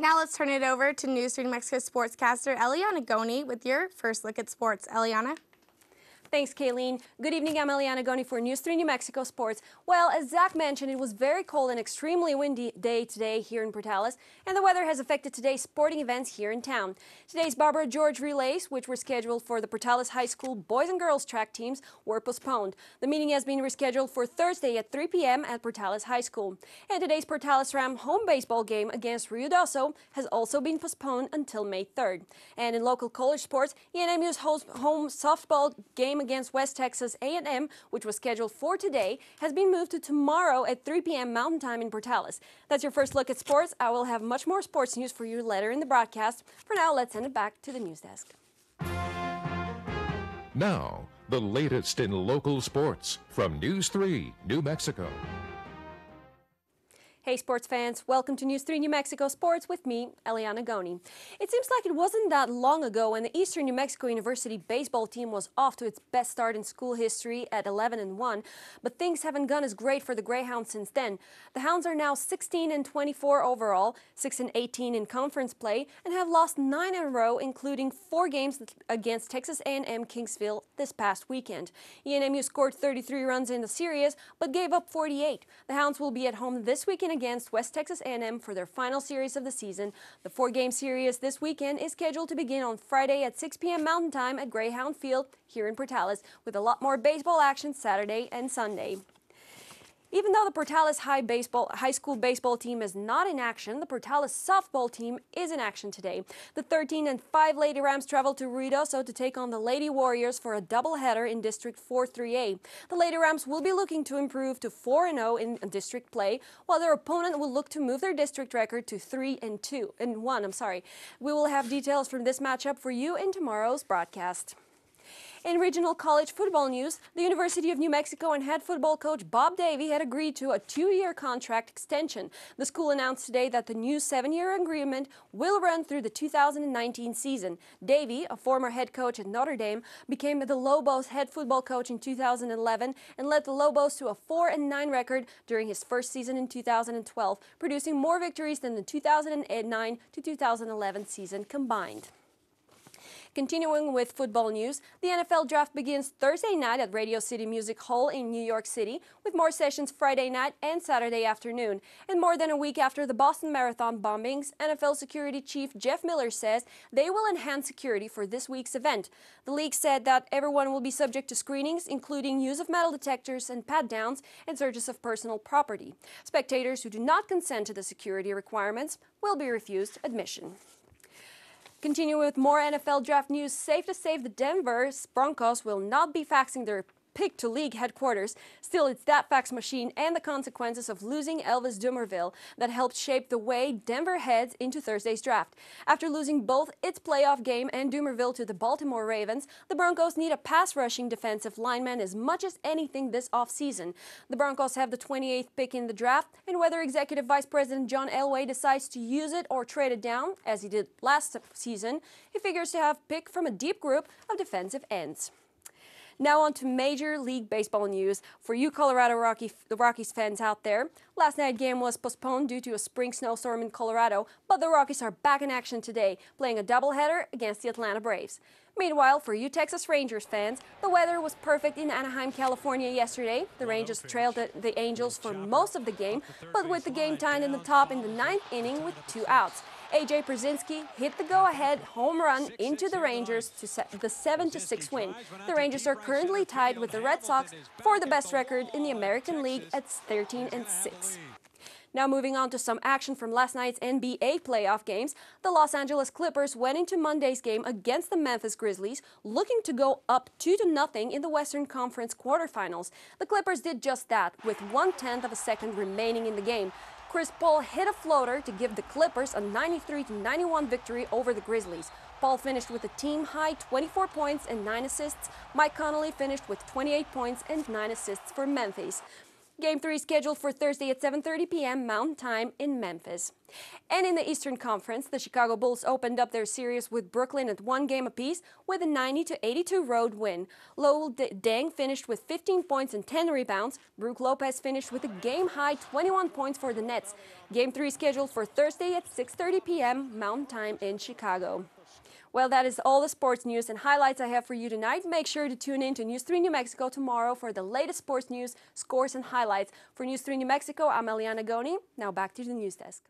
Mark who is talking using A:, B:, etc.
A: Now let's turn it over to News 3 New Mexico sportscaster Eliana Goni with your first look at sports. Eliana?
B: Thanks, Kayleen. Good evening, I'm Eliana Goni for News 3 New Mexico Sports. Well, as Zach mentioned, it was very cold and extremely windy day today here in Portales, and the weather has affected today's sporting events here in town. Today's Barbara George relays, which were scheduled for the Portales High School boys and girls track teams, were postponed. The meeting has been rescheduled for Thursday at 3 p.m. at Portales High School. And today's Portales Ram home baseball game against Ruidoso has also been postponed until May 3rd. And in local college sports, ENMU's home softball game against West Texas A&M, which was scheduled for today, has been moved to tomorrow at 3 p.m. Mountain Time in Portales. That's your first look at sports. I will have much more sports news for you later in the broadcast. For now, let's send it back to the news desk.
C: Now, the latest in local sports from News 3 New Mexico.
B: Hey sports fans, welcome to News 3 New Mexico Sports with me, Eliana Goni. It seems like it wasn't that long ago when the Eastern New Mexico University baseball team was off to its best start in school history at 11-1, but things haven't gone as great for the Greyhounds since then. The Hounds are now 16-24 overall, 6-18 in conference play, and have lost 9 in a row, including 4 games against Texas A&M Kingsville this past weekend. ENMU scored 33 runs in the series, but gave up 48. The Hounds will be at home this weekend against West Texas A&M for their final series of the season. The 4-game series this weekend is scheduled to begin on Friday at 6 p.m. Mountain Time at Greyhound Field here in Portales, with a lot more baseball action Saturday and Sunday. Even though the Portales High School baseball team is not in action, the Portales softball team is in action today. The 13-5 Lady Rams travel to Ruidoso to take on the Lady Warriors for a doubleheader in District 4-3A. The Lady Rams will be looking to improve to 4-0 in district play, while their opponent will look to move their district record to 3-1. We will have details from this matchup for you in tomorrow's broadcast. In regional college football news, the University of New Mexico and head football coach Bob Davie had agreed to a 2-year contract extension. The school announced today that the new 7-year agreement will run through the 2019 season. Davie, a former head coach at Notre Dame, became the Lobos head football coach in 2011 and led the Lobos to a 4-9 record during his first season in 2012, producing more victories than the 2009 to 2011 season combined. Continuing with football news, the NFL draft begins Thursday night at Radio City Music Hall in New York City, with more sessions Friday night and Saturday afternoon. And more than a week after the Boston Marathon bombings, NFL Security Chief Jeff Miller says they will enhance security for this week's event. The league said that everyone will be subject to screenings, including use of metal detectors and pat-downs and searches of personal property. Spectators who do not consent to the security requirements will be refused admission. Continuing with more NFL draft news, safe to say the Denver Broncos will not be faxing their pick to league headquarters. Still, it's that fax machine and the consequences of losing Elvis Dumervil that helped shape the way Denver heads into Thursday's draft. After losing both its playoff game and Dumervil to the Baltimore Ravens, the Broncos need a pass-rushing defensive lineman as much as anything this offseason. The Broncos have the 28th pick in the draft, and whether Executive Vice President John Elway decides to use it or trade it down, as he did last season, he figures to have pick from a deep group of defensive ends. Now on to Major League Baseball news. For you the Rockies fans out there, last night's game was postponed due to a spring snowstorm in Colorado, but the Rockies are back in action today, playing a doubleheader against the Atlanta Braves. Meanwhile, for you Texas Rangers fans, the weather was perfect in Anaheim, California yesterday. The Rangers trailed the Angels for most of the game, but with the game tied in the top in the 9th inning with 2 outs. A.J. Pierzynski hit the go-ahead home run into the Rangers to set the 7-6 win. The Rangers are currently tied with the Red Sox for the best record in the American League at 13-6. Now moving on to some action from last night's NBA playoff games, the Los Angeles Clippers went into Monday's game against the Memphis Grizzlies, looking to go up 2-0 in the Western Conference quarterfinals. The Clippers did just that, with 1/10 of a second remaining in the game. Chris Paul hit a floater to give the Clippers a 93-91 victory over the Grizzlies. Paul finished with a team-high 24 points and 9 assists. Mike Conley finished with 28 points and 9 assists for Memphis. Game 3 is scheduled for Thursday at 7:30 p.m. Mountain Time in Memphis. And in the Eastern Conference, the Chicago Bulls opened up their series with Brooklyn at 1 game apiece with a 90-82 road win. Lowell Deng finished with 15 points and 10 rebounds. Brook Lopez finished with a game-high 21 points for the Nets. Game 3 is scheduled for Thursday at 6:30 p.m. Mountain Time in Chicago. Well, that is all the sports news and highlights I have for you tonight. Make sure to tune in to News 3 New Mexico tomorrow for the latest sports news, scores, and highlights. For News 3 New Mexico, I'm Eliana Goni. Now back to the news desk.